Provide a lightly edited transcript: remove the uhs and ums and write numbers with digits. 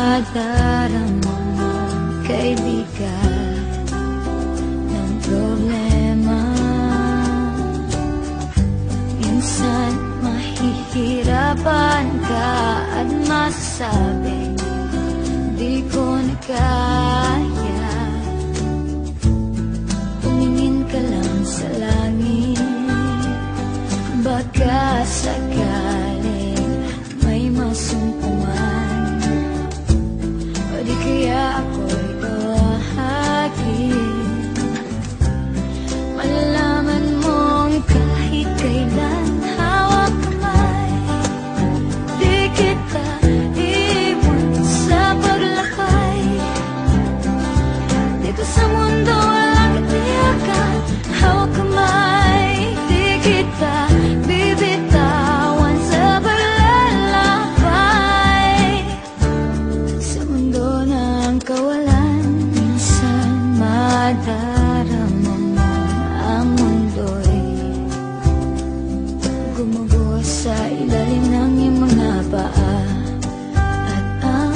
madarama mo, kaibigan, ng problema. Minsan mahihirapan ka at masasabi di ko na kaya. Tumingin ka lang sa langit, baka sakaling may masumpuman, o di kaya ako'y bahagin. Malalaman mong kahit kailan hawak kamay, di kita iwan sa paglakay. Dito sa mundo walang katiyakan, hawak kamay, di kita bibitawan sa paglalakbay. Sa mundo ng kawalan, minsan madarama mo ang mundo'y gumuguho sa ilalim ng iyong mga paa, at ang